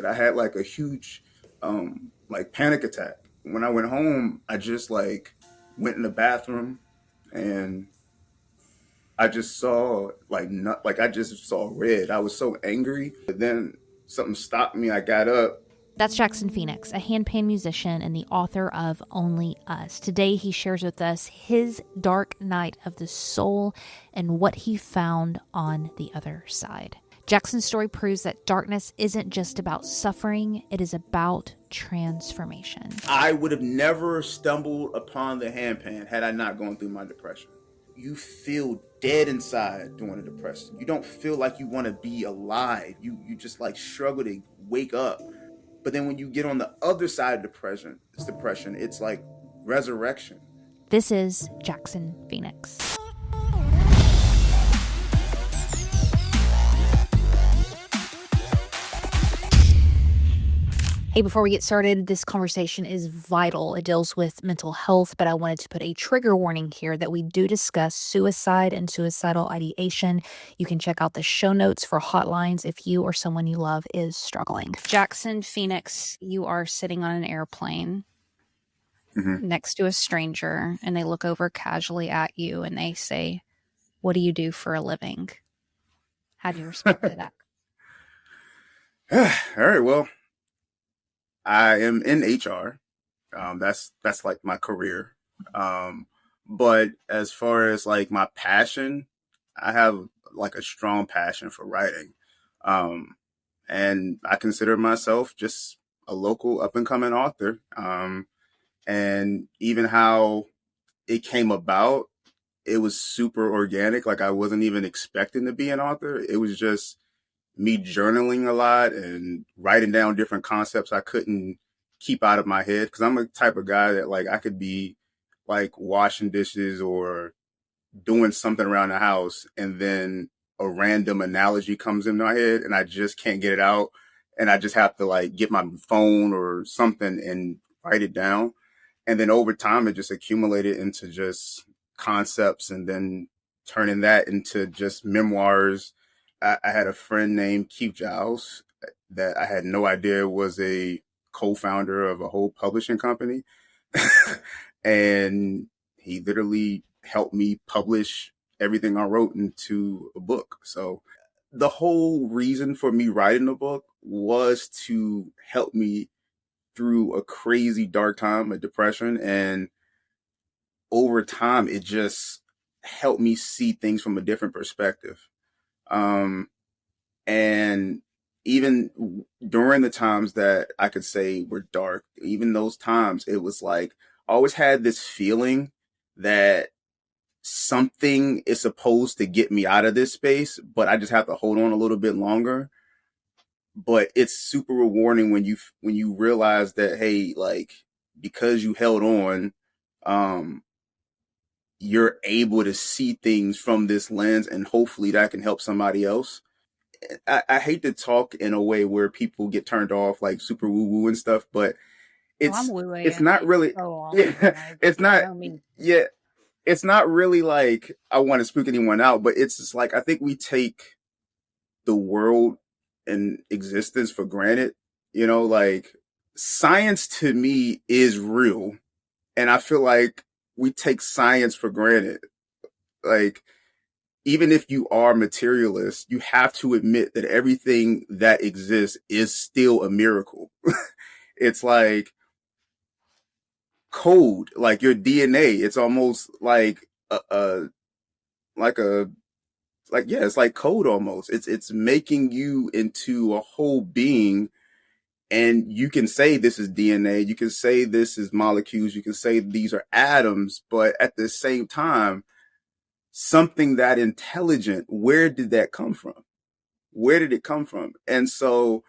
I had like a huge like panic attack. When I went home, I just like went in the bathroom and I just saw like not like I just saw red. I was so angry. But then something stopped me. I got up. That's Jaxon Phoenix, a handpan musician and the author of Only Us. Today, he shares with us his dark night of the soul and what he found on the other side. Jackson's story proves that darkness isn't just about suffering, it is about transformation. I would have never stumbled upon the handpan had I not gone through my depression. You feel dead inside during a depression. You don't feel like you want to be alive. You just like struggle to wake up. But then when you get on the other side of depression, it's like resurrection. This is Jaxon Phoenix. Hey, before we get started, this conversation is vital. It deals with mental health, but I wanted to put a trigger warning here that we do discuss suicide and suicidal ideation. You can check out the show notes for hotlines if you or someone you love is struggling. Jaxon Phoenix, you are sitting on an airplane next to a stranger, and they look over casually at you and they say, "What do you do for a living?" How do you respond to that? All right, well, I am in HR. That's like my career. But as far as like my passion, I have like a strong passion for writing. Um, and I consider myself just a local up and coming author. And even how it came about, it was super organic. Like I wasn't even expecting to be an author. It was just me journaling a lot and writing down different concepts I couldn't keep out of my head. Cause I'm a type of guy that like I could be like washing dishes or doing something around the house and then a random analogy comes in my head and I just can't get it out. And I just have to like get my phone or something and write it down. And then over time, it just accumulated into just concepts and then turning that into just memoirs. I had a friend named Keith Giles that I had no idea was a co-founder of a whole publishing company. And he literally helped me publish everything I wrote into a book. So the whole reason for me writing the book was to help me through a crazy dark time of depression. And over time, it just helped me see things from a different perspective. Um, and even during the times that I could say were dark, even those times, it was like I always had this feeling that something is supposed to get me out of this space, but I just have to hold on a little bit longer. But it's super rewarding when you realize that, hey, like because you held on, um, you're able to see things from this lens, and hopefully that can help somebody else. I hate to talk in a way where people get turned off, like super woo woo and stuff, but Oh, I'm it's it's woo-wooing not really, so often. yeah, it's I not, don't mean. yeah, it's not really like I want to spook anyone out, but it's just like I think we take the world and existence for granted. You know, like science to me is real. And I feel like we take science for granted. Like, even if you are materialist, you have to admit that everything that exists is still a miracle. It's like code, like your DNA. It's almost like like a like yeah, it's like code almost. It's making you into a whole being, and you can say this is DNA, you can say this is molecules, you can say these are atoms, but at the same time, something that intelligent, where did that come from? Where did it come from? And so,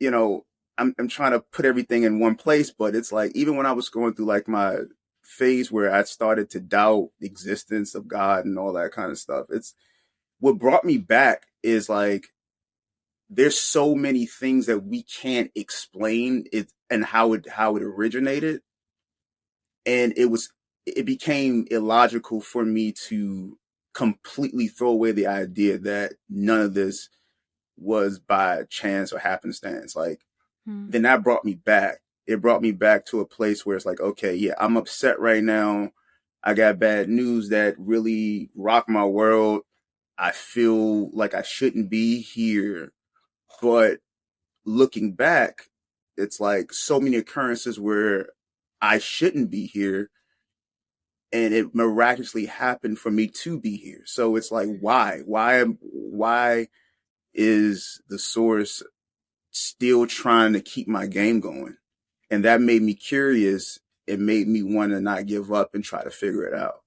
you know, I'm trying to put everything in one place, but it's like even when I was going through like my phase where I started to doubt the existence of God and all that kind of stuff, it's what brought me back is like there's so many things that we can't explain it and how it originated, and it became illogical for me to completely throw away the idea that none of this was by chance or happenstance. Like, Mm. then that brought me back. It brought me back to a place where it's like, okay, yeah, I'm upset right now. I got bad news that really rocked my world. I feel like I shouldn't be here. But looking back, it's like so many occurrences where I shouldn't be here, and it miraculously happened for me to be here. So it's like, why? Why is the source still trying to keep my game going? And that made me curious. It made me want to not give up and try to figure it out.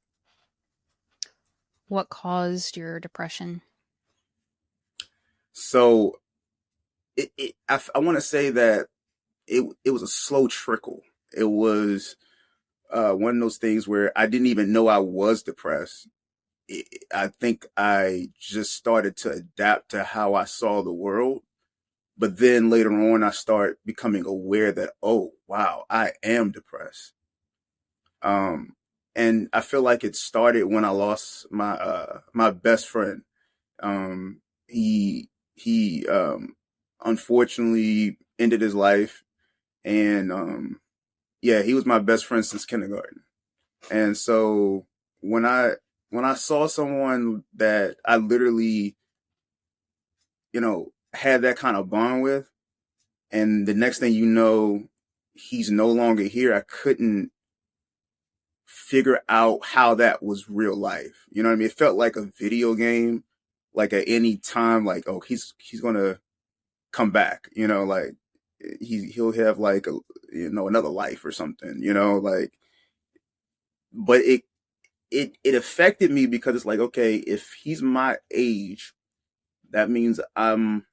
What caused your depression? So I want to say that it was a slow trickle. It was one of those things where I didn't even know I was depressed. I think I just started to adapt to how I saw the world. But then later on, I start becoming aware that, oh, wow, I am depressed. Um, and I feel like it started when I lost my best friend. Um, he unfortunately ended his life, and yeah, he was my best friend since kindergarten. And so when I when I saw someone that I literally, had that kind of bond with, and the next thing you know, he's no longer here, I couldn't figure out how that was real life. You know what I mean? It felt like a video game, like at any time, like, oh, he's gonna come back, like he'll have like another life or something, like. But it affected me because it's like, okay, if he's my age, that means I'm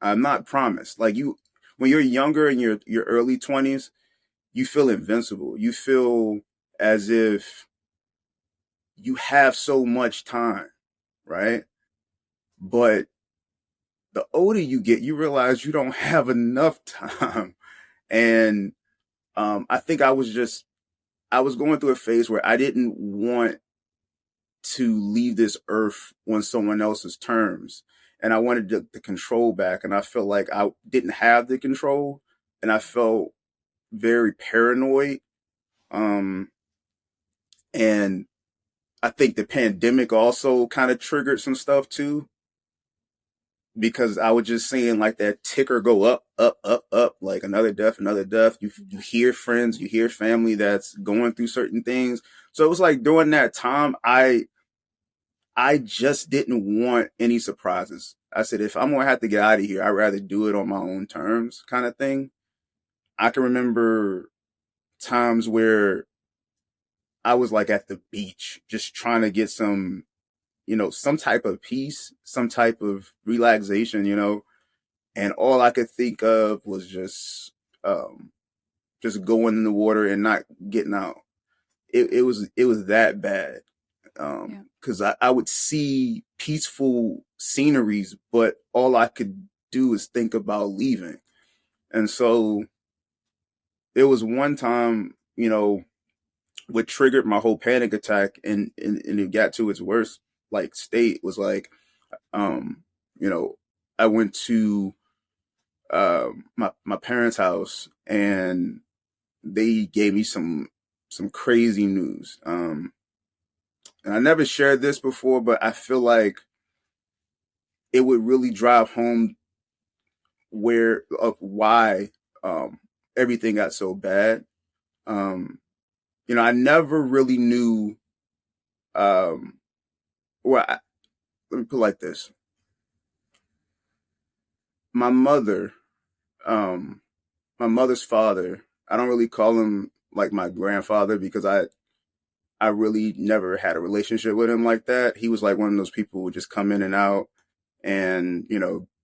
not promised. Like, when you're younger in your early 20s, you feel invincible. You feel as if you have so much time, right? But the older you get, you realize you don't have enough time. And I think I was going through a phase where I didn't want to leave this earth on someone else's terms. And I wanted the control back. And I felt like I didn't have the control. And I felt very paranoid. Um, and I think the pandemic also kind of triggered some stuff too, because I was just seeing like that ticker go up, up, up, up, like another death, another death. You hear friends, you hear family that's going through certain things. So it was like during that time, I just didn't want any surprises. I said, if I'm gonna have to get out of here, I'd rather do it on my own terms, kind of thing. I can remember times where I was like at the beach, just trying to get some type of peace, some type of relaxation, and all I could think of was just going in the water and not getting out. It was that bad. Yeah. Because I would see peaceful sceneries, but all I could do is think about leaving. And so there was one time, what triggered my whole panic attack, and it got to its worst like state was like, um, you know, I went to my parents' house, and they gave me some crazy news. And I never shared this before, but I feel like it would really drive home where of why um, everything got so bad. Um, I never really knew. Um, well, let me put it like this: my mother, um, my mother's father. I don't really call him like my grandfather because I really never had a relationship with him like that. He was like one of those people who would just come in and out, and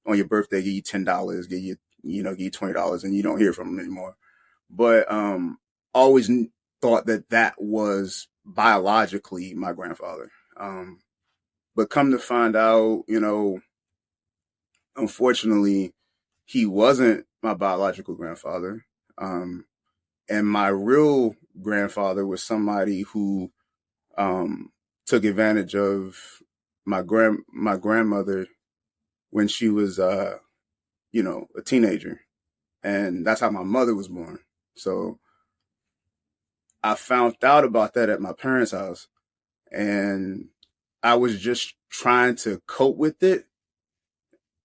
on your birthday give you $10, give you $20, and you don't hear from him anymore. But always thought that was biologically my grandfather. But come to find out, unfortunately, he wasn't my biological grandfather. Um, and my real grandfather was somebody who um, took advantage of my grandmother when she was a teenager. And that's how my mother was born. So I found out about that at my parents' house, and I was just trying to cope with it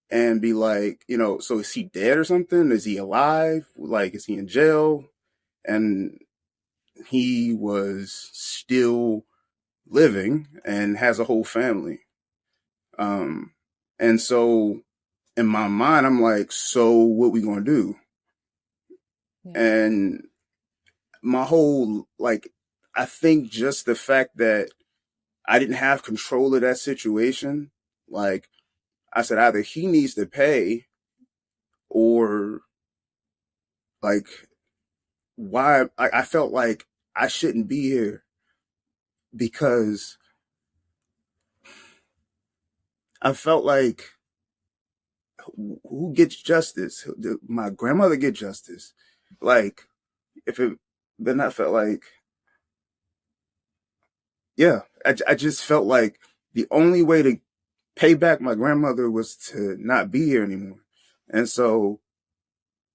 and be like, so is he dead or something? Is he alive? Like, is he in jail? And he was still living and has a whole family. Um, and so in my mind, I'm like, so what we gonna do? Yeah. And my whole, like, I think just the fact that I didn't have control of that situation, like, I said, either he needs to pay or, like, why I felt like I shouldn't be here because I felt like who gets justice? My grandmother get justice. Like, if it, then I felt like, yeah, I just felt like the only way to pay back my grandmother was to not be here anymore. And so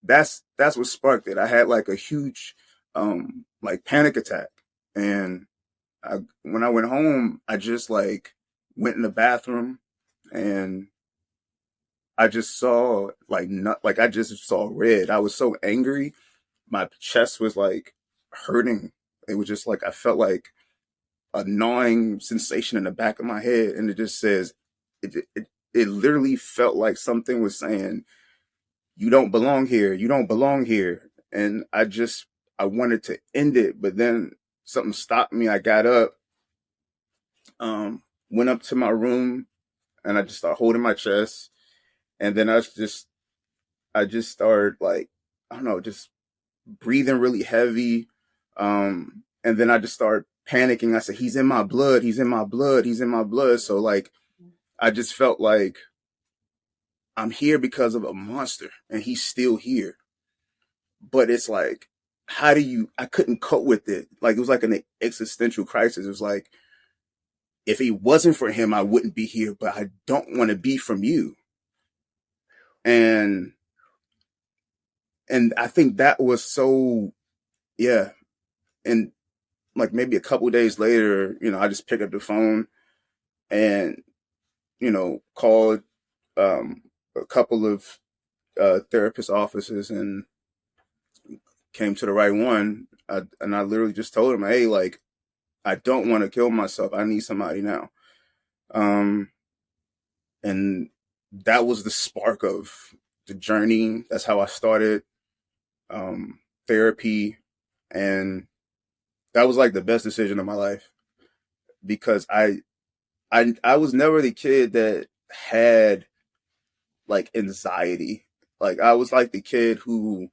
that's what sparked it. I had like a huge like panic attack. And when I went home, I just like went in the bathroom and I just saw like not like I just saw red. I was so angry. My chest was like hurting. It was just like I felt like a gnawing sensation in the back of my head, and it just says it literally felt like something was saying, "You don't belong here. You don't belong here." And I wanted to end it, but then something stopped me. I got up, went up to my room, and I just started holding my chest, and then I just started like I don't know, just breathing really heavy. And then I just started panicking. I said, he's in my blood. He's in my blood. He's in my blood. So like, I just felt like I'm here because of a monster and he's still here. But it's like, I couldn't cope with it. Like, it was like an existential crisis. It was like, if it wasn't for him, I wouldn't be here, but I don't want to be from you. And, and I think that was so, yeah. And like maybe a couple of days later, I just picked up the phone and, called a couple of therapist offices and came to the right one. And I literally just told him, hey, like, I don't want to kill myself. I need somebody now. Um, and that was the spark of the journey. That's how I started therapy. And that was like the best decision of my life because I was never the kid that had like anxiety. Like I was like the kid who,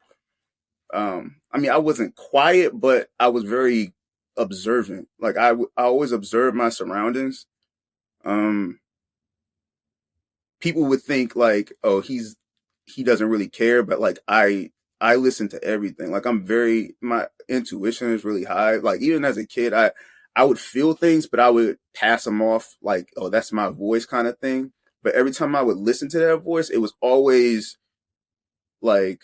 I mean, I wasn't quiet, but I was very observant. Like I always observed my surroundings. Um, People would think like, oh, he doesn't really care, but like I listen to everything. Like my intuition is really high. Like even as a kid, I would feel things, but I would pass them off like, oh, that's my voice kind of thing. But every time I would listen to that voice, it was always like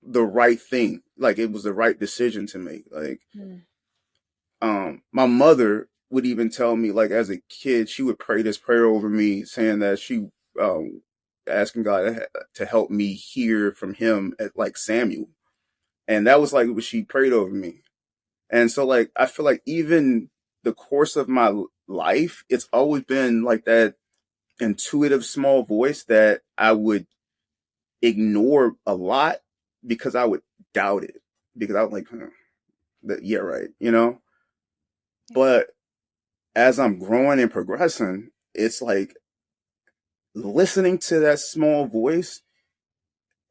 the right thing. Like it was the right decision to make. Like, Mm. my mother would even tell me, like as a kid, she would pray this prayer over me, saying that she, um, asking God to help me hear from Him at like Samuel, and that was like what she prayed over me. And so, like, I feel like even the course of my life, it's always been like that intuitive small voice that I would ignore a lot because I would doubt it because I was like, yeah, right, But as I'm growing and progressing, it's like listening to that small voice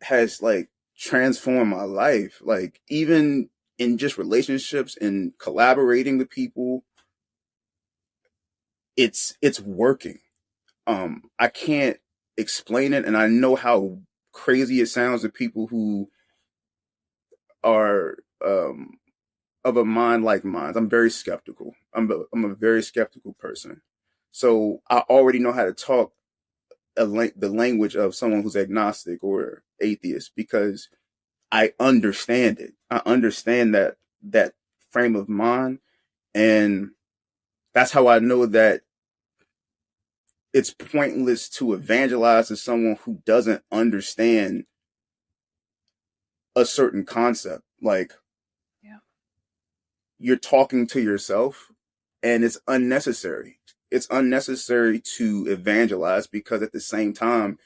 has like transformed my life. Like even in just relationships and collaborating with people, it's working. I can't explain it, and I know how crazy it sounds to people who are of a mind like mine. I'm very skeptical. I'm a very skeptical person. So I already know how to talk the language of someone who's agnostic or atheist, because I understand it. I understand that frame of mind, and that's how I know that it's pointless to evangelize to someone who doesn't understand a certain concept. Like, Yeah. you're talking to yourself, and it's unnecessary. It's unnecessary to evangelize, because at the same time,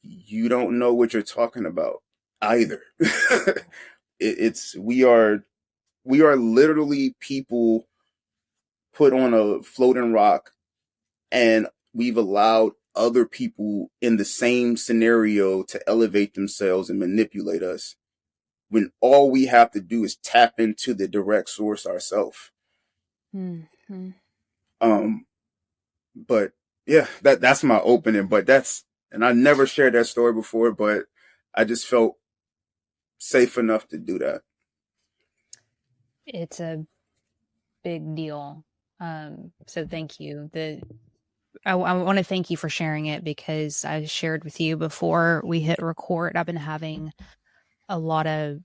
you don't know what you're talking about either. It's we are literally people put on a floating rock, and we've allowed other people in the same scenario to elevate themselves and manipulate us, when all we have to do is tap into the direct source ourselves. Mm-hmm. Um, but yeah, that's my opening. But and I never shared that story before, but I just felt safe enough to do that. It's a big deal. So thank you. I want to thank you for sharing it, because I shared with you before we hit record. I've been having a lot of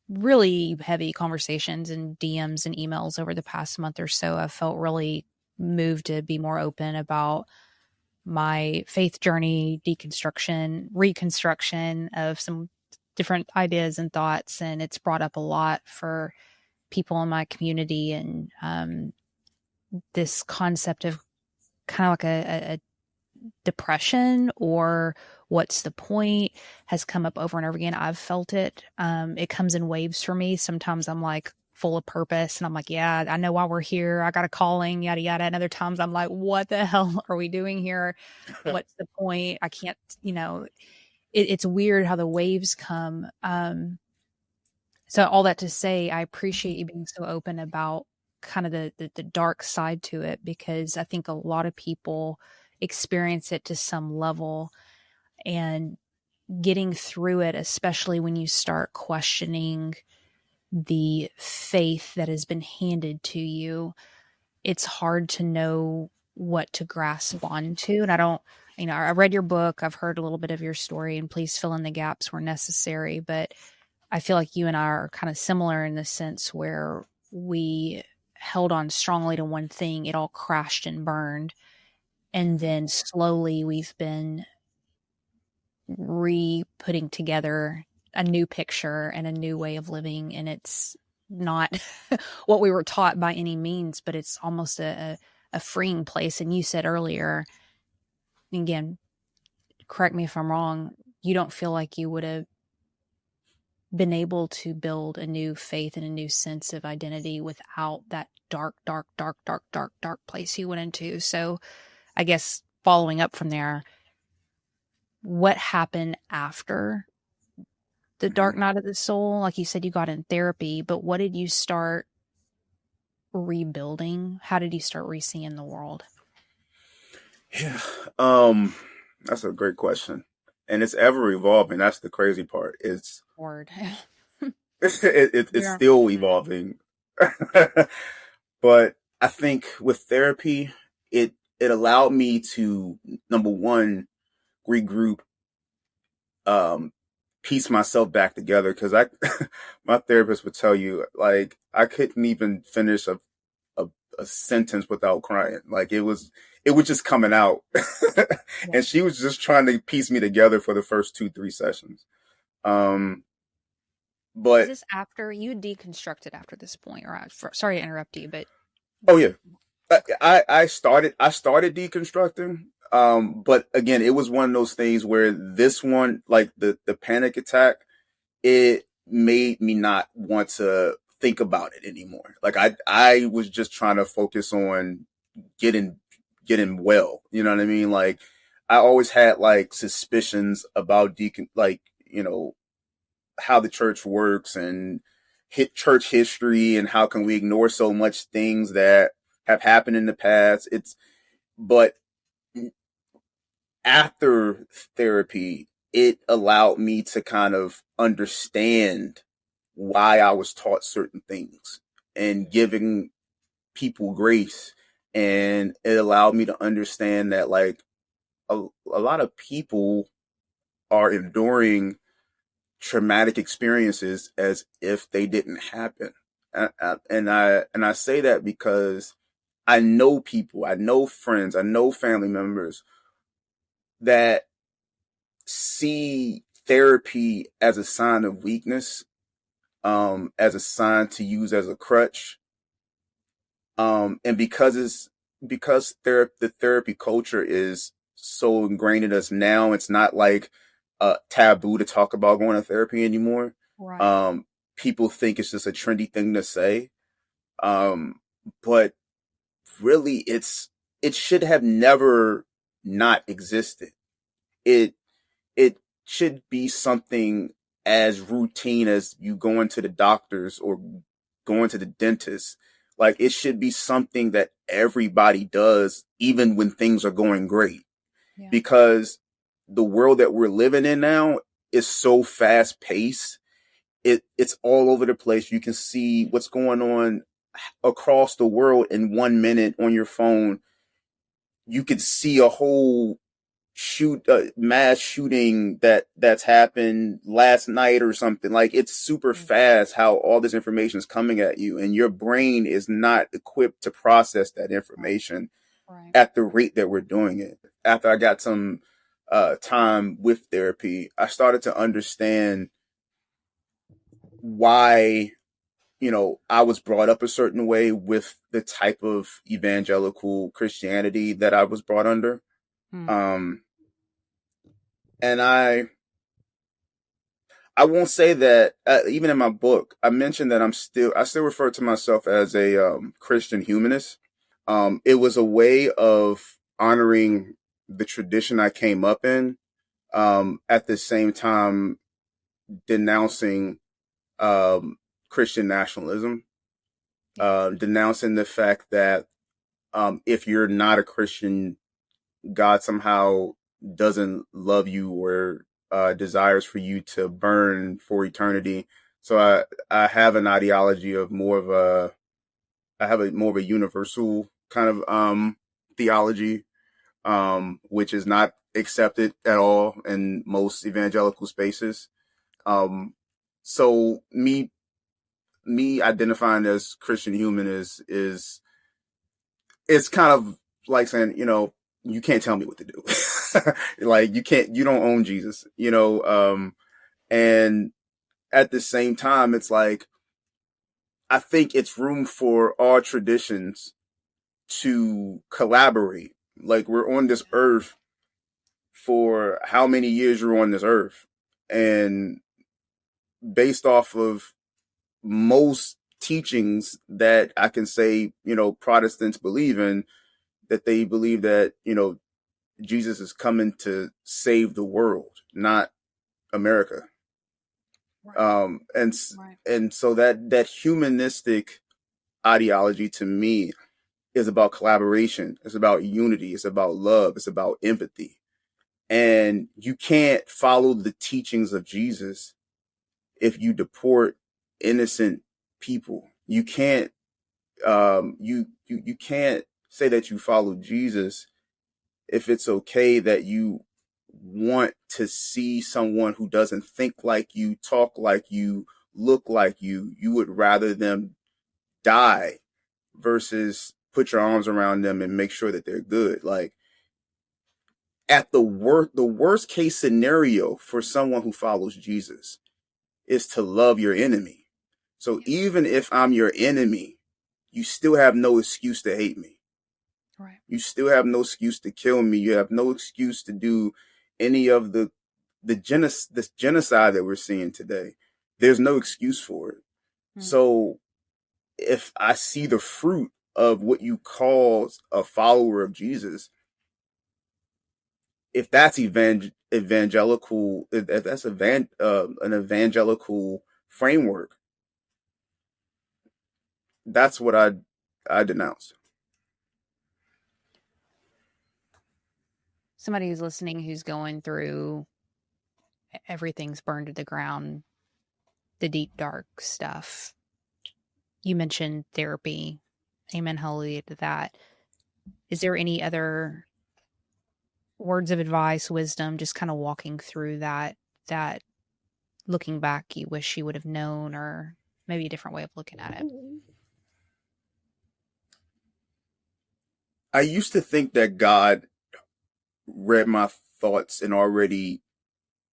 really heavy conversations and DMs and emails over the past month or so. I felt really moved to be more open about my faith journey, deconstruction, reconstruction of some different ideas and thoughts. And it's brought up a lot for people in my community. And this concept of kind of like a depression, or what's the point, has come up over and over again. I've felt it. It comes in waves for me. Sometimes I'm like full of purpose and I'm like, yeah, I know why we're here. I got a calling, yada, yada. And other times I'm like, what the hell are we doing here? What's the point? I can't, it's weird how the waves come. So all that to say, I appreciate you being so open about kind of the dark side to it, because I think a lot of people experience it to some level, and getting through it, especially when you start questioning the faith that has been handed to you, it's hard to know what to grasp onto. And I don't, I read your book, I've heard a little bit of your story, and please fill in the gaps where necessary. But I feel like you and I are kind of similar in the sense where we held on strongly to one thing, it all crashed and burned. And then slowly we've been putting together a new picture and a new way of living. And it's not what we were taught by any means, but it's almost a freeing place. And you said earlier, again, correct me if I'm wrong, you don't feel like you would have been able to build a new faith and a new sense of identity without that dark, dark, dark, dark, dark, dark place you went into. So I guess following up from there, what happened after the dark Mhm. night of the soul? Like you said, you got in therapy, but what did you start rebuilding? How did you start re-seeing the world? Yeah. Um, that's a great question. And it's ever evolving. That's the crazy part. Word. It's Yeah. still evolving. But I think with therapy, it allowed me to, number one, regroup, um, piece myself back together, because I my therapist would tell you, like, I couldn't even finish a, a sentence without crying. Like, it was just coming out. Yeah. And she was just trying to piece me together for the first 2, 3 sessions. Um, Is but this after you deconstructed after this point? Or sorry to interrupt you, but oh yeah, okay. I started deconstructing. But again, it was one of those things where this one, like the panic attack, it made me not want to think about it anymore. Like, I was just trying to focus on getting getting well. You know what I mean? Like, I always had like suspicions about like, how the church works, and hit church history, and how can we ignore so much things that have happened in the past. But after therapy, it allowed me to kind of understand why I was taught certain things, and giving people grace. And it allowed me to understand that, like, a lot of people are enduring traumatic experiences as if they didn't happen. And I say that because I know people, I know friends, I know family members that see therapy as a sign of weakness, as a sign to use as a crutch, and because the therapy culture is so ingrained in us now, it's not like taboo to talk about going to therapy anymore. Right. Um, People think it's just a trendy thing to say, um, but really, it should have never not existed. It it should be something as routine as you going to the doctors or going to the dentist. Like it should be something that everybody does, even when things are going great, Yeah. because the world that we're living in now is so fast paced. It's all over the place. You can see what's going on across the world in 1 minute on your phone. You could see a whole mass shooting that's happened last night or something. Like it's super Mm. fast how all this information is coming at you, and your brain is not equipped to process that information Right. at the rate that we're doing it. After I got some time with therapy, I started to understand why, I was brought up a certain way with the type of evangelical Christianity that I was brought under. Mm. Um, and I won't say that, even in my book, I mentioned that I still refer to myself as a Christian humanist. It was a way of honoring the tradition I came up in, at the same time denouncing um, Christian nationalism, Yeah. denouncing the fact that if you're not a Christian, God somehow doesn't love you or desires for you to burn for eternity. So I have an ideology of I have a more of a universal kind of theology, which is not accepted at all in most evangelical spaces. Um, so me identifying as Christian human is it's kind of like saying, you can't tell me what to do. Like you don't own Jesus, and at the same time, it's like, I think it's room for all traditions to collaborate. Like we're on this earth for how many years you're on this earth. And based off of most teachings that I can say, Protestants believe in, that they believe that, Jesus is coming to save the world, not America. Right. Um, and Right. and so that humanistic ideology to me is about collaboration. It's about unity. It's about love. It's about empathy. And you can't follow the teachings of Jesus if you deport innocent people. You can't you can't say that you follow Jesus if it's okay that you want to see someone who doesn't think like you, talk like you, look like you would rather them die versus put your arms around them and make sure that they're good. Like at the worst case scenario for someone who follows Jesus is to love your enemy. So Yeah. even if I'm your enemy, you still have no excuse to hate me. Right. You still have no excuse to kill me. You have no excuse to do any of this genocide that we're seeing today. There's no excuse for it. Mm. So if I see the fruit of what you call a follower of Jesus, if that's evangelical, if that's an evangelical framework, that's what I denounce. Somebody who's listening who's going through everything's burned to the ground, the deep, dark stuff. You mentioned therapy. Amen. Hallelujah to that. Is there any other words of advice, wisdom, just kind of walking through that looking back you wish you would have known, or maybe a different way of looking at it. I used to think that God read my thoughts and already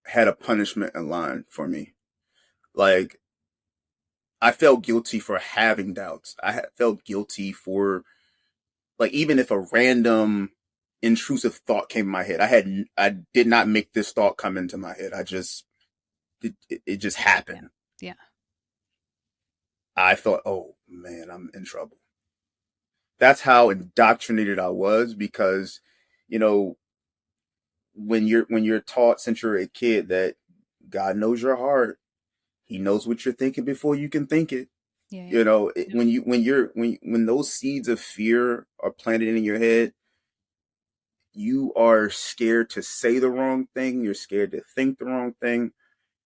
had a punishment in line for me. Like, I felt guilty for having doubts. Felt guilty for, like, even if a random intrusive thought came in my head, I did not make this thought come into my head. It just happened. Yeah. I thought, oh man, I'm in trouble. That's how indoctrinated I was, because, you know, when you're taught since you're a kid that God knows your heart, He knows what you're thinking before you can think it. Yeah. Yeah. You know, when those seeds of fear are planted in your head, you are scared to say the wrong thing. You're scared to think the wrong thing.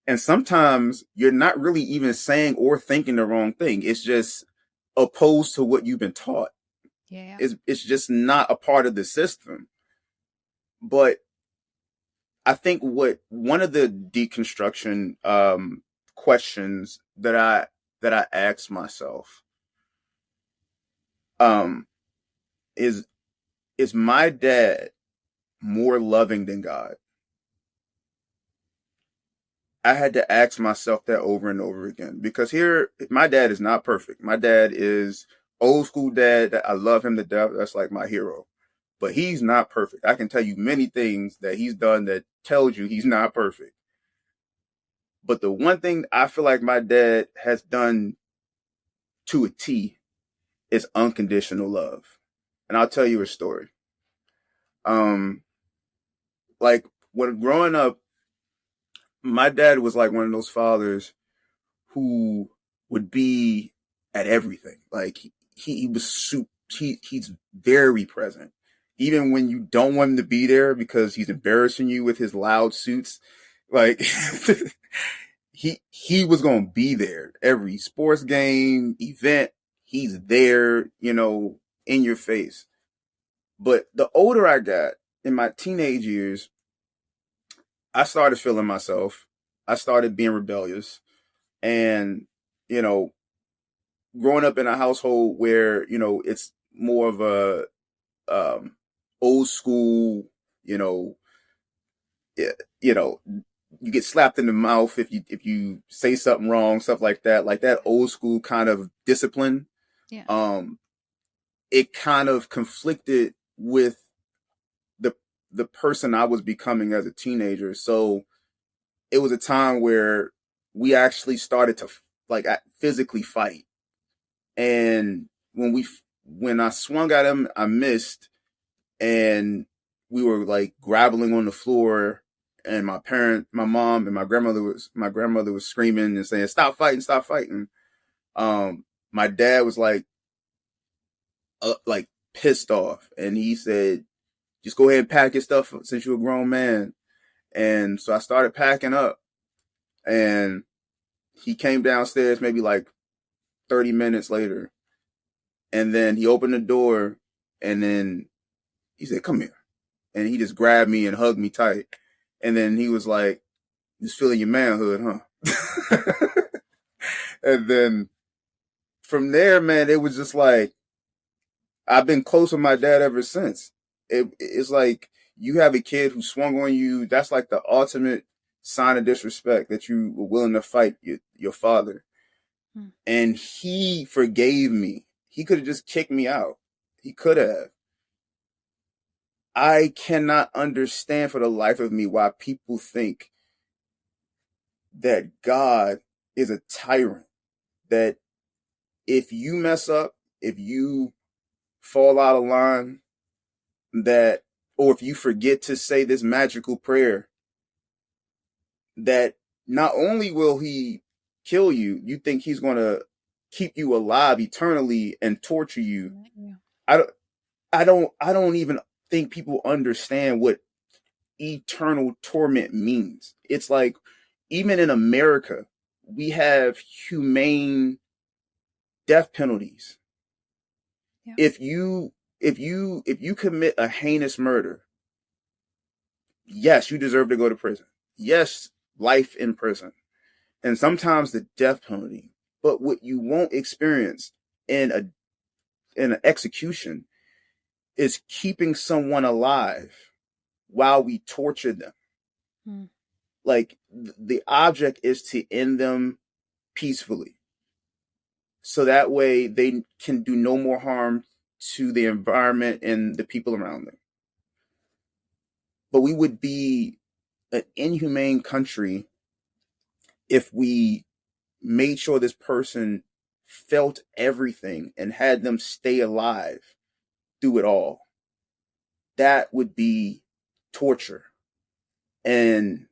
And sometimes you're not really even saying or thinking the wrong thing. It's just opposed to what you've been taught. Yeah. Yeah. It's just not a part of the system. But I think what one of the deconstruction questions that I asked myself um, is is my dad more loving than God? I had to ask myself that over and over again, because here, my dad is not perfect. My dad is old school dad. I love him to death. That's like my hero, but he's not perfect. I can tell you many things that he's done that tells you he's not perfect. But the one thing I feel like my dad has done to a T is unconditional love. And I'll tell you a story. Um, like, when growing up, my dad was like one of those fathers who would be at everything. Like, he was he's very present. Even when you don't want him to be there because he's embarrassing you with his loud suits, like he was gonna be there. Every sports game, event, he's there, in your face. But the older I got, in my teenage years, I started feeling myself. I started being rebellious. And, you know, growing up in a household where, it's more of a old school, you know, yeah, you know, you get slapped in the mouth if you say something wrong, stuff like that old school kind of discipline. Yeah. Um, it kind of conflicted with the the person I was becoming as a teenager. So it was a time where we actually started to, like, physically fight. And when I swung at him, I missed, and we were like grappling on the floor. And my mom, and my grandmother was screaming and saying, "Stop fighting! Stop fighting!" My dad was like pissed off, and he said, "Just go ahead and pack your stuff since you're a grown man." And so I started packing up, and he came downstairs maybe like 30 minutes later, and then he opened the door, and then he said, "Come here." And he just grabbed me and hugged me tight. And then he was like, "Just feeling your manhood, huh?" And then from there, man, it was just like, I've been close with my dad ever since. It's like, you have a kid who swung on you. That's like the ultimate sign of disrespect, that you were willing to fight your father. Hmm. And he forgave me. He could have just kicked me out. He could have. I cannot understand for the life of me why people think that God is a tyrant. That if you mess up, if you fall out of line, that, or if you forget to say this magical prayer, that not only will he kill you, you think he's going to keep you alive eternally and torture you. Yeah. I don't, I don't even think people understand what eternal torment means. It's like, even in America, we have humane death penalties. Yeah. If you commit a heinous murder, yes, you deserve to go to prison. Yes, life in prison. And sometimes the death penalty. But what you won't experience in a in an execution is keeping someone alive while we torture them. Mm. Like the object is to end them peacefully. So that way they can do no more harm to the environment and the people around them. But we would be an inhumane country if we made sure this person felt everything and had them stay alive through it all. That would be torture. And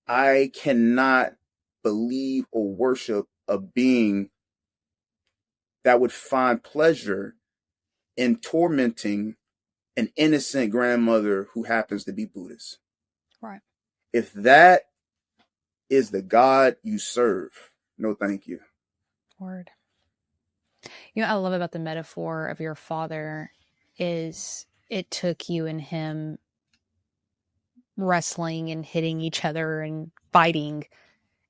I cannot believe or worship a being that would find pleasure in tormenting an innocent grandmother who happens to be Buddhist. Right. If that is the God you serve, no thank you. Word. You know what I love about the metaphor of your father is it took you and him wrestling and hitting each other and fighting.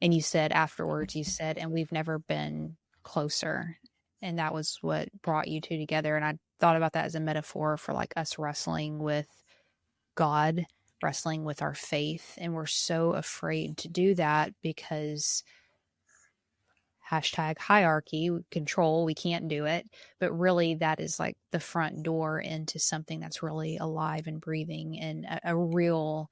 And you said afterwards, you said, and we've never been closer. And that was what brought you two together. And I thought about that as a metaphor for like us wrestling with God, wrestling with our faith. And we're so afraid to do that because hashtag hierarchy, control, we can't do it. But really, that is like the front door into something that's really alive and breathing and a real.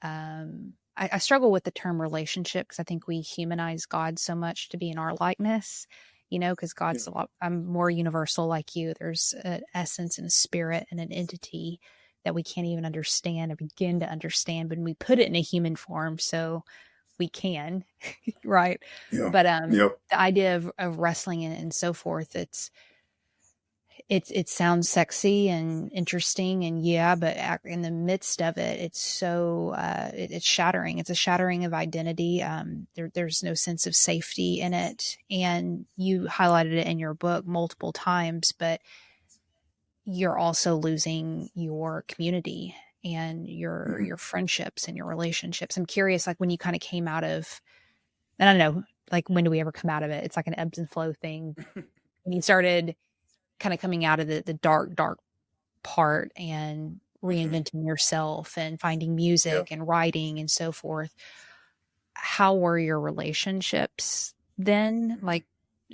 I struggle with the term relationship because I think we humanize God so much to be in our likeness, you know, because Yeah. God's a lot, I'm more universal like you. There's an essence and a spirit and an entity that we can't even understand or begin to understand, but we put it in a human form. So we can, right? Yeah. But Yep. the idea of wrestling and so forth, it sounds sexy and interesting and yeah, but in the midst of it, it's so it's shattering. It's a shattering of identity. There's no sense of safety in it, and you highlighted it in your book multiple times. But you're also losing your community and Mm-hmm. your friendships and your relationships. I'm curious, like when you kind of came out of, and I don't know, like when do we ever come out of it? It's like an ebbs and flow thing. When you started kind of coming out of the dark part and Mm-hmm. reinventing yourself and finding Yeah. music and writing and so forth, how were your relationships then? Like,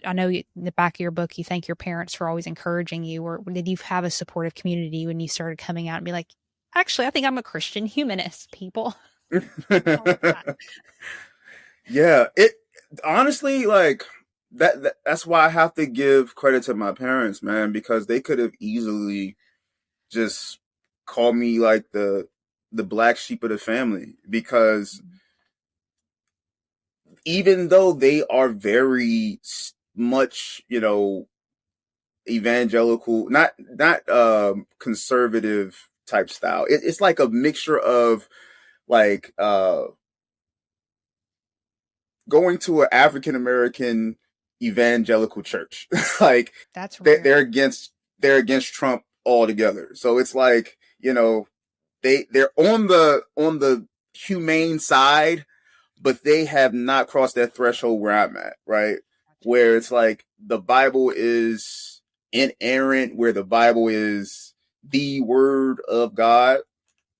I know in the back of your book, you thank your parents for always encouraging you. Or did you have a supportive community when you started coming out and be like, actually, I think I'm a Christian humanist, people? How was that? Yeah. It honestly like that's why I have to give credit to my parents, man, because they could have easily just called me like the black sheep of the family because even though they are very much, evangelical, not conservative type style. It's like a mixture of like going to an African American evangelical church. Like That's they, rare. they're against they're against Trump altogether. So it's like they're on the humane side, but they have not crossed that threshold where I'm at, right? Gotcha. Where it's like the Bible is inerrant, where the Bible is the word of God.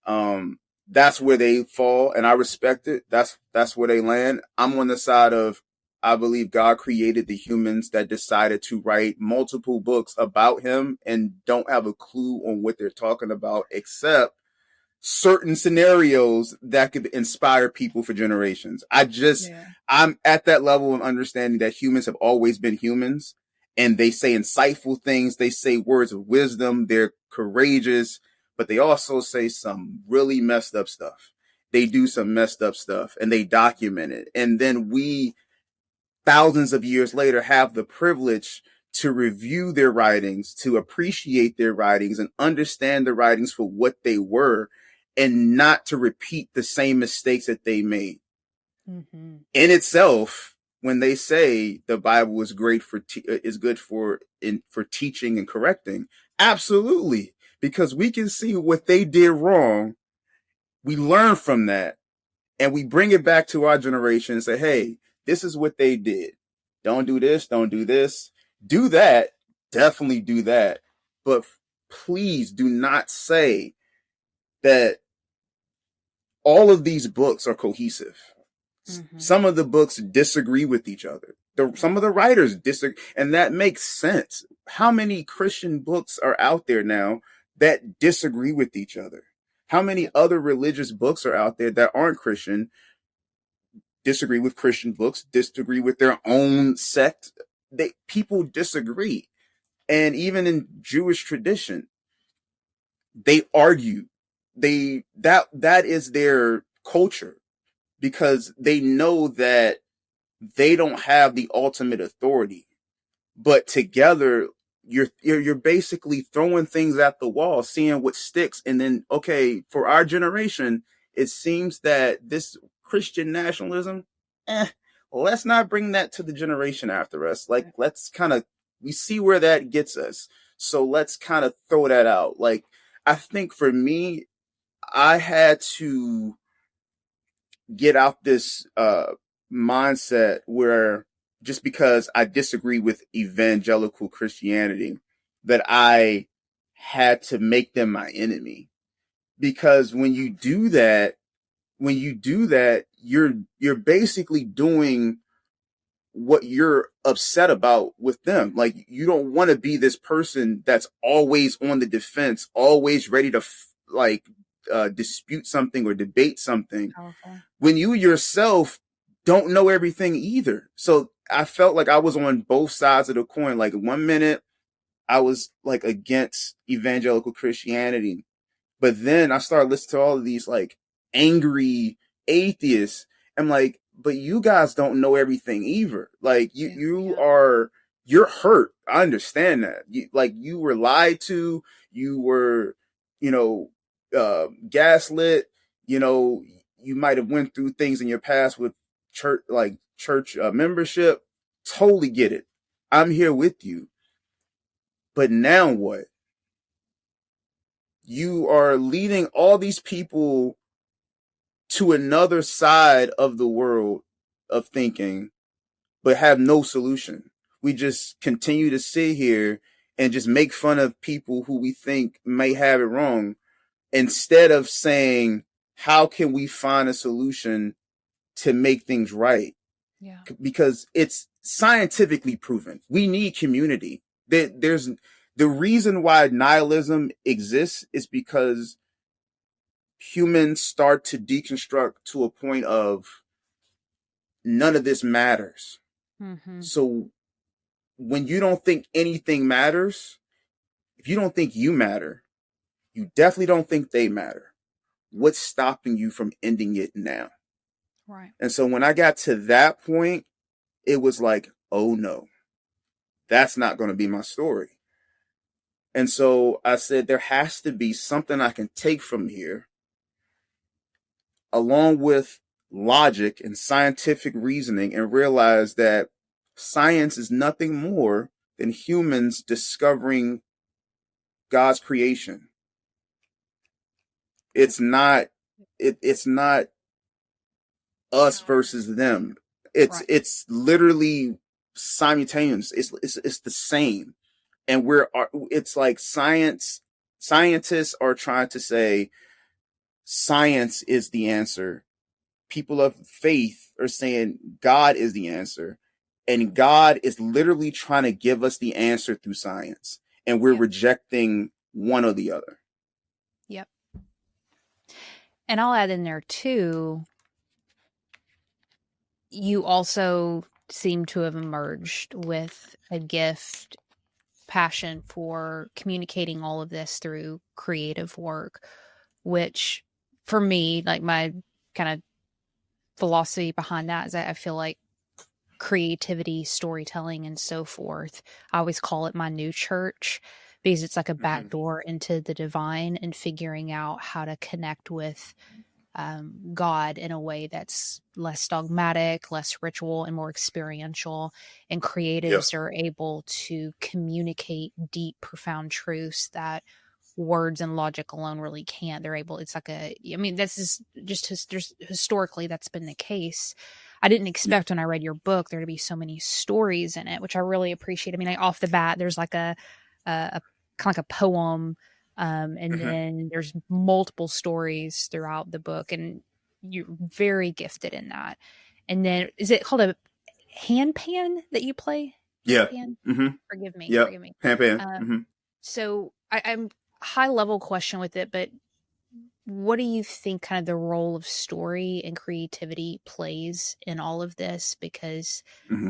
Um, that's where they fall, and I respect it. That's where they land. I'm on the side of I believe God created the humans that decided to write multiple books about him and don't have a clue on what they're talking about, except certain scenarios that could inspire people for generations. Yeah. I'm at that level of understanding that humans have always been humans and they say insightful things. They say words of wisdom. They're courageous, but they also say some really messed up stuff. They do some messed up stuff and they document it. And then we, thousands of years later, have the privilege to review their writings, to appreciate their writings and understand the writings for what they were and not to repeat the same mistakes that they made. Mm-hmm. In itself, when they say the Bible is great is good for teaching and correcting, absolutely, because we can see what they did wrong We learn from that and we bring it back to our generation and say, hey, this is what they did. Don't do this, don't do this. Do that, definitely do that. But please do not say that all of these books are cohesive. Mm-hmm. Some of the books disagree with each other. Some of the writers disagree, and that makes sense. How many Christian books are out there now that disagree with each other? How many Yep. other religious books are out there that aren't Christian, disagree with Christian books, disagree with their own sect? People disagree. And even in Jewish tradition, they argue. That is their culture because they know that they don't have the ultimate authority. But together, you're basically throwing things at the wall, seeing what sticks, and then okay, for our generation, it seems that this Christian nationalism, eh, let's not bring that to the generation after us. Like, let's kind of we see where that gets us, so let's kind of throw that out. Like, I think for me, I had to get out this mindset where just because I disagree with evangelical Christianity, that I had to make them my enemy. Because when you do that, you're basically doing what you're upset about with them. Like you don't want to be this person that's always on the defense, always ready to dispute something or debate something Powerful. when you yourself don't know everything either. So I felt like I was on both sides of the coin. Like 1 minute I was like against evangelical Christianity, but then I started listening to all of these like angry atheists. I'm like, but you guys don't know everything either. Like you're hurt. I understand that. You were lied to. You were, you know, gaslit. You know, you might have went through things in your past with church membership. Totally get it. I'm here with you. But now what? You are leading all these people to another side of the world of thinking, but have no solution. We just continue to sit here and just make fun of people who we think may have it wrong instead of saying, how can we find a solution to make things right? Yeah. Because it's scientifically proven. We need community. There's the reason why nihilism exists is because humans start to deconstruct to a point of none of this matters. Mm-hmm. So when you don't think anything matters, if you don't think you matter, you definitely don't think they matter. What's stopping you from ending it now? Right. And so when I got to that point, it was like, oh no, that's not going to be my story. And so I said, there has to be something I can take from here, along with logic and scientific reasoning, and realize that science is nothing more than humans discovering God's creation. It's not it's not us versus them. It's Right. it's literally simultaneous. It's the same. And it's like scientists are trying to say science is the answer. People of faith are saying God is the answer. And God is literally trying to give us the answer through science. And we're Yep. rejecting one or the other. Yep. And I'll add in there too, you also seem to have emerged with a gift, passion for communicating all of this through creative work, which for me, like my kind of philosophy behind that is that I feel like creativity, storytelling, and so forth. I always call it my new church because it's like a Mm-hmm. back door into the divine and figuring out how to connect with God in a way that's less dogmatic, less ritual, and more experiential. And Yep. creatives are able to communicate deep, profound truths that words and logic alone really can't. They're able, it's like I mean, this is just historically, that's been the case. I didn't expect when I read your book there to be so many stories in it, which I really appreciate. I mean, off the bat, there's like a kind of like a poem, and Mm-hmm. then there's multiple stories throughout the book, and you're very gifted in that. And then, is it called a handpan that you play? Yeah. Handpan? Mm-hmm. Forgive me, Yep. forgive me. Handpan. Uh, Mm-hmm. so I'm high level question with it, but what do you think kind of the role of story and creativity plays in all of this? Because Mm-hmm.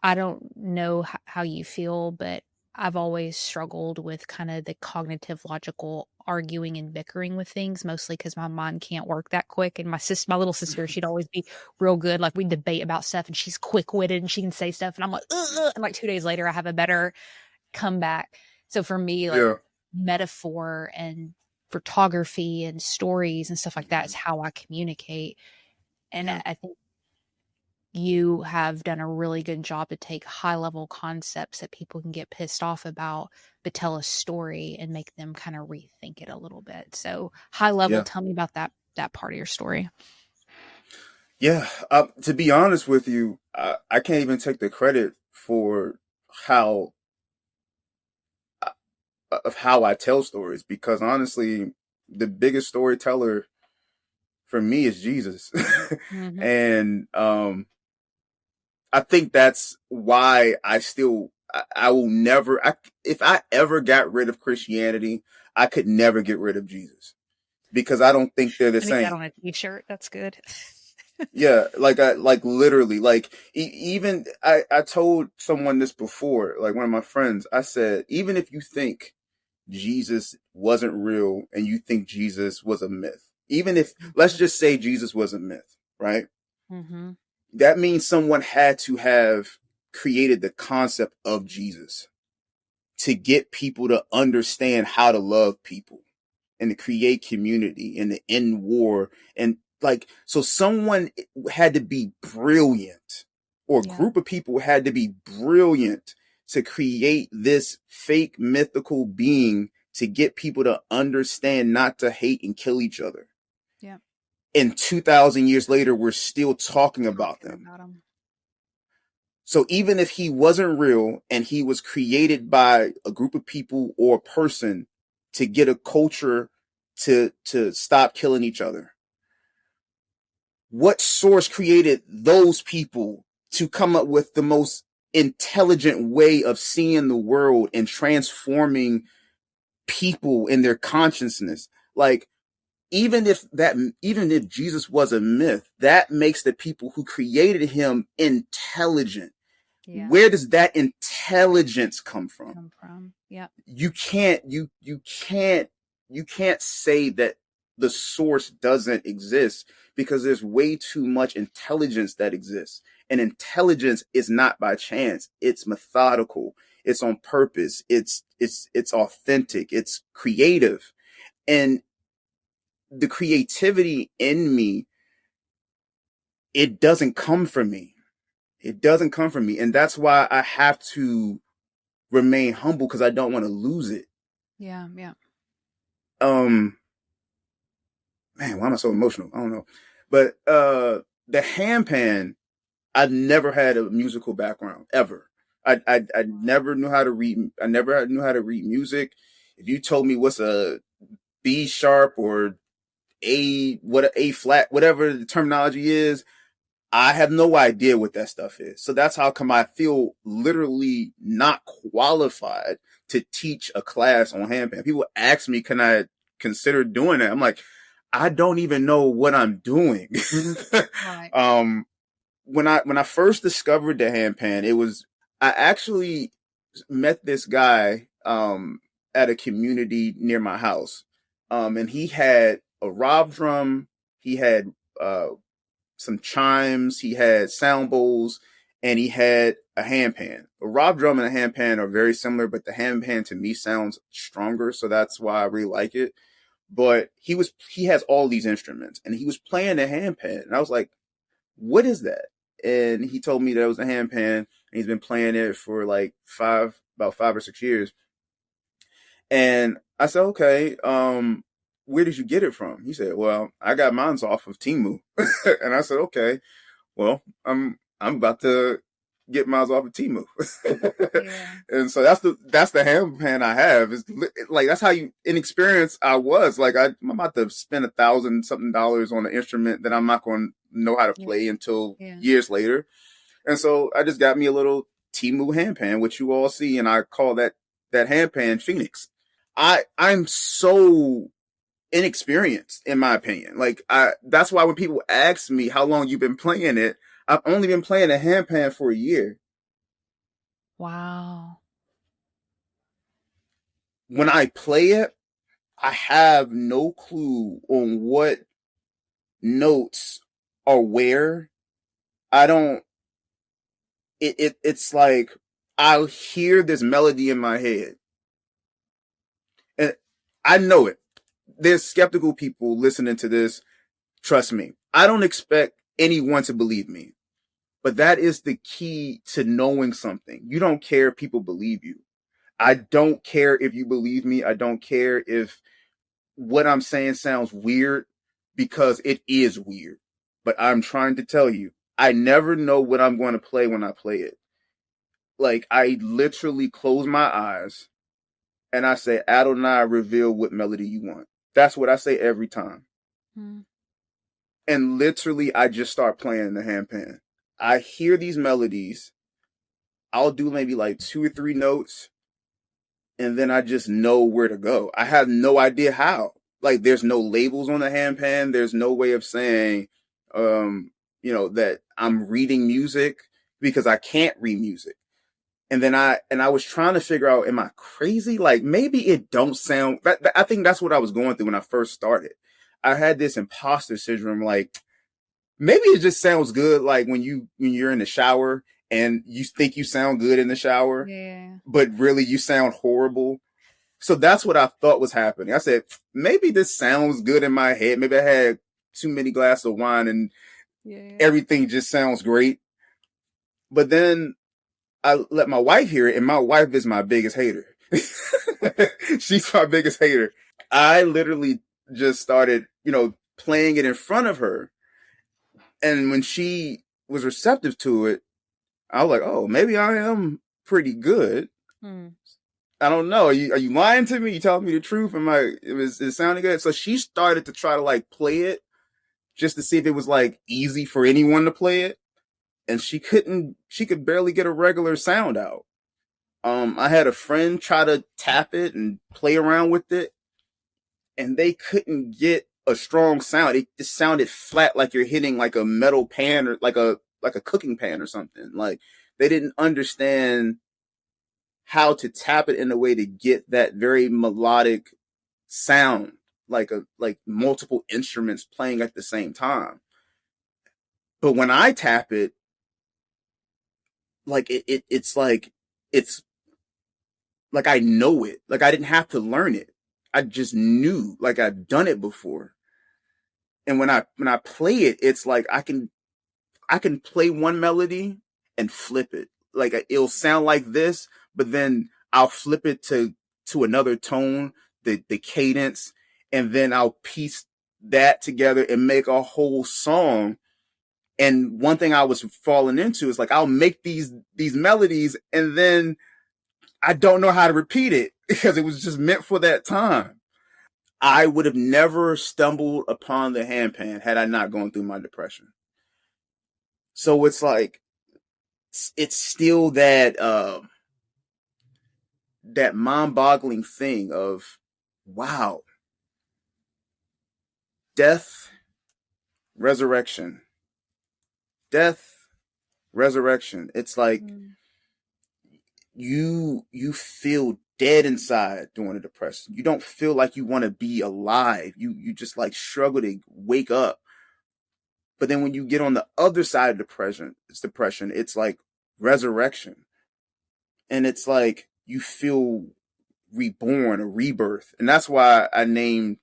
I don't know how you feel, but I've always struggled with kind of the cognitive, logical arguing and bickering with things, mostly because my mind can't work that quick. And my little sister, she'd always be real good. Like we debate about stuff, and she's quick witted and she can say stuff, and I'm like, ugh, and like 2 days later, I have a better comeback. So for me, like Yeah. metaphor and photography and stories and stuff like that is how I communicate. And Yeah. I think you have done a really good job to take high level concepts that people can get pissed off about, but tell a story and make them kind of rethink it a little bit. So high level, Yeah. tell me about that part of your story. Yeah. To be honest with you, I can't even take the credit for how how I tell stories, because honestly, the biggest storyteller for me is Jesus. Mm-hmm. And I think that's why I will never, if I ever got rid of Christianity, I could never get rid of Jesus, because I don't think they're the I need that same. on a t-shirt. That's good. Yeah, like literally, like even I told someone this before, like one of my friends. I said, even if you think Jesus wasn't real and you think Jesus was a myth, even if, let's just say Jesus was a myth, right? Mm-hmm. That means someone had to have created the concept of Jesus to get people to understand how to love people and to create community and to end war. And like, so someone had to be brilliant, or a Yeah. group of people had to be brilliant to create this fake mythical being to get people to understand not to hate and kill each other. Yeah. And 2,000 years later, we're still talking about Talking them. about them. So even if he wasn't real and he was created by a group of people or a person to get a culture to stop killing each other, what source created those people to come up with the most intelligent way of seeing the world and transforming people in their consciousness? Like, even if Jesus was a myth, that makes the people who created him intelligent. Yeah. Where does that intelligence come from? Come from. Yeah. You can't say that the source doesn't exist, because there's way too much intelligence that exists. And intelligence is not by chance. It's methodical. It's on purpose. It's authentic. It's creative. And the creativity in me, it doesn't come from me. It doesn't come from me. And that's why I have to remain humble, because I don't want to lose it. Yeah. Yeah. Um, man, why am I so emotional? I don't know. But the handpan, I never had a musical background ever. I never knew how to read. I never knew how to read music. If you told me what's a B sharp or A flat, whatever the terminology is, I have no idea what that stuff is. So that's how come I feel literally not qualified to teach a class on handpan. People ask me, can I consider doing that? I'm like, I don't even know what I'm doing. Right. um, when I first discovered the handpan, I actually met this guy at a community near my house. And he had a rob drum, he had uh some chimes, he had sound bowls, and he had a handpan. A rock drum and a handpan are very similar, but the handpan to me sounds stronger, so that's why I really like it. But he has all these instruments, and he was playing the handpan, and I was like, "What is that?" And he told me that it was a handpan, and he's been playing it for like about 5 or 6 years. And I said, okay, where did you get it from? He said, well, I got mine's off of Temu. And I said, okay, well, I'm about to get miles off of Temu. Yeah. And so that's the handpan I have. Is like that's how you inexperienced I was. Like I'm about to spend $1,000 something dollars on an instrument that I'm not going to know how to Yeah. play until Yeah. years later. And so I just got me a little Temu handpan, which you all see, and I call that handpan Phoenix. I'm so inexperienced in my opinion. Like I that's why when people ask me how long you've been playing it, I've only been playing a handpan for a year. Wow. When I play it, I have no clue on what notes are where. I don't it's like I'll hear this melody in my head and I know it. There's skeptical people listening to this. Trust me. I don't expect anyone to believe me. But that is the key to knowing something. You don't care if people believe you. I don't care if you believe me. I don't care if what I'm saying sounds weird because it is weird. But I'm trying to tell you, I never know what I'm going to play when I play it. Like, I literally close my eyes and I say, Adonai, reveal what melody you want. That's what I say every time. Mm. And literally, I just start playing the handpan. I hear these melodies. I'll do maybe like 2 or 3 notes and then I just know where to go. I have no idea how. Like there's no labels on the handpan. There's no way of saying, that I'm reading music because I can't read music. And then I was trying to figure out, am I crazy? Like maybe it don't sound. I think that's what I was going through when I first started. I had this imposter syndrome. Like maybe it just sounds good. Like when you're in the shower and you think you sound good in the shower, Yeah. but really you sound horrible. So that's what I thought was happening. I said, maybe this sounds good in my head. Maybe I had too many glasses of wine and Yeah. everything just sounds great. But then I let my wife hear it, and my wife is my biggest hater. She's my biggest hater. I literally just started, playing it in front of her. And when she was receptive to it, I was like, oh, maybe I am pretty good. Mm. I don't know. Are you lying to me? You telling me the truth? Is it sounding good? So she started to try to like play it just to see if it was like easy for anyone to play it. And she could barely get a regular sound out. I had a friend try to tap it and play around with it and they couldn't get a strong sound. It just sounded flat like you're hitting like a metal pan or like a cooking pan or something. Like they didn't understand how to tap it in a way to get that very melodic sound, like multiple instruments playing at the same time. But when I tap it, like it's like I know it. Like I didn't have to learn it. I just knew, like I've done it before. And when I play it, it's like I can play one melody and flip it. Like it'll sound like this, but then I'll flip it to another tone, the cadence, and then I'll piece that together and make a whole song. And one thing I was falling into is like I'll make these melodies and then I don't know how to repeat it because it was just meant for that time. I would have never stumbled upon the handpan had I not gone through my depression. So it's like it's still that mind-boggling thing of wow, death, resurrection, death, resurrection. It's like Mm. you feel dead inside during a depression. You don't feel like you want to be alive. You just like struggle to wake up. But then when you get on the other side of depression, it's like resurrection. And it's like you feel reborn, a rebirth. And that's why I named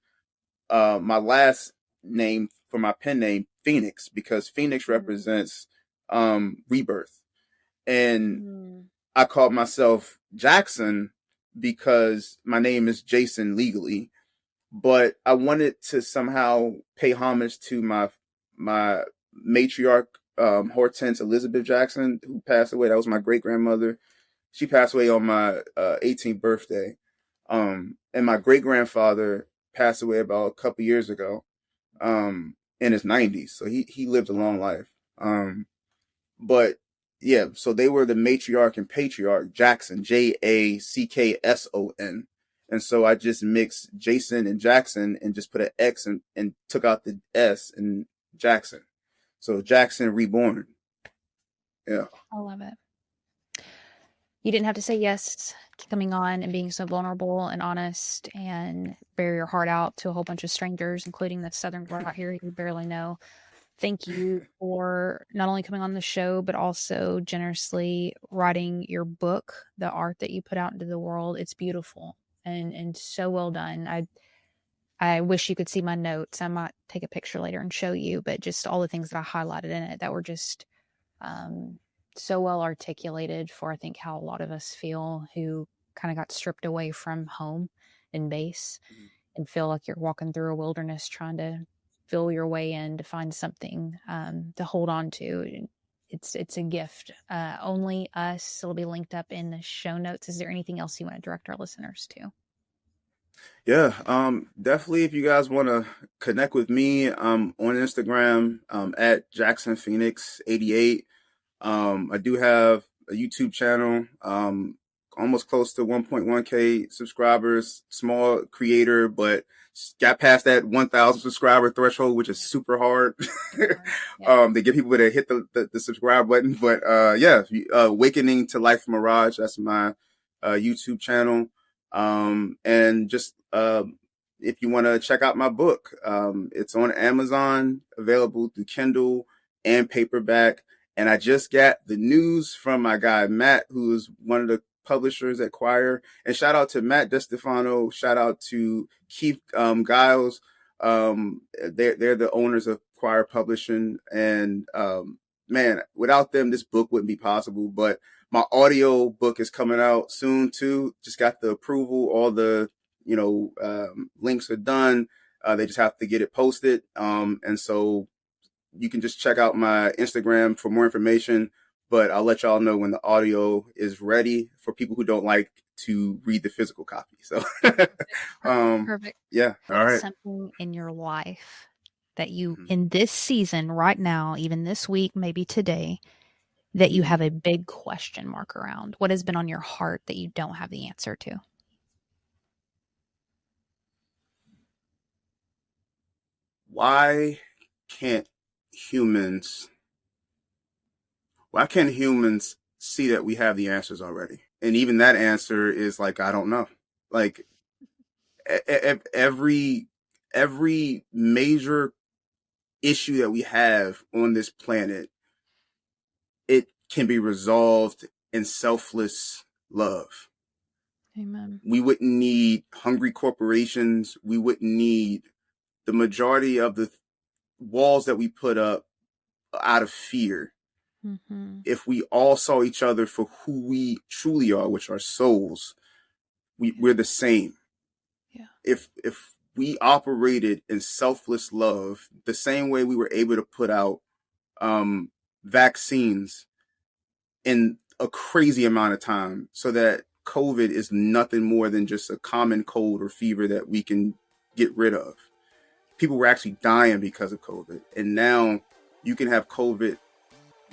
my last name for my pen name Phoenix, because Phoenix Mm. represents rebirth. And Mm. I called myself Jaxon because my name is Jaxon legally, but I wanted to somehow pay homage to my matriarch, Hortense Elizabeth Jackson, who passed away. That was my great grandmother. She passed away on my 18th birthday. And my great grandfather passed away about a couple years ago, in his 90s. So he lived a long life. But yeah, so they were the matriarch and patriarch, Jaxon, Jackson. And so I just mixed Jason and Jackson and just put an X and took out the S in Jackson. So Jaxon Reborn. Yeah. I love it. You didn't have to say yes to coming on and being so vulnerable and honest and bare your heart out to a whole bunch of strangers, including the Southern girl out here you barely know. Thank you for not only coming on the show, but also generously writing your book, the art that you put out into the world. It's beautiful and so well done. I wish you could see my notes. I might take a picture later and show you, but just all the things that I highlighted in it that were just so well articulated for, I think, how a lot of us feel who kind of got stripped away from home and base and feel like you're walking through a wilderness trying to feel your way in to find something to hold on to. It's a gift. Only us. It'll be linked up in the show notes. Is there anything else you want to direct our listeners to? Yeah, definitely. If you guys want to connect with me, on Instagram, at Jaxon Phoenix 88. I do have a YouTube channel, almost close to 1.1K subscribers, small creator, but got past that 1,000 subscriber threshold, which is super hard. They get people to hit the subscribe button, but, Awakening to Life Mirage. That's my, YouTube channel. And just, if you want to check out my book, it's on Amazon, available through Kindle and paperback. And I just got the news from my guy, Matt, who is one of the publishers at Choir. And shout out to Matt DeStefano. Shout out to Keith Giles. They're the owners of Choir Publishing. And man, without them, this book wouldn't be possible. But my audio book is coming out soon, too. Just got the approval. All the links are done. They just have to get it posted. And so you can just check out my Instagram for more information, but I'll let y'all know when the audio is ready for people who don't like to read the physical copy. So, Perfect. Yeah. All right. Something in your life that you, in this season, right now, even this week, maybe today, that you have a big question mark around. What has been on your heart that you don't have the answer to? Why can't humans see that we have the answers already? And even that answer is like, I don't know. Like every major issue that we have on this planet, it can be resolved in selfless love. Amen. We wouldn't need hungry corporations. We wouldn't need the majority of the walls that we put up out of fear. If we all saw each other for who we truly are, which are souls, we're the same. Yeah. If we operated in selfless love, the same way we were able to put out vaccines in a crazy amount of time, so that COVID is nothing more than just a common cold or fever that we can get rid of. People were actually dying because of COVID. And now you can have COVID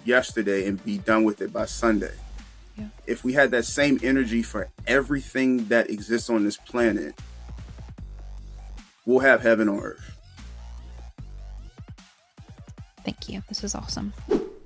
yesterday and be done with it by Sunday. Yeah. If we had that same energy for everything that exists on this planet, we'll have heaven on earth. Thank you. This was awesome.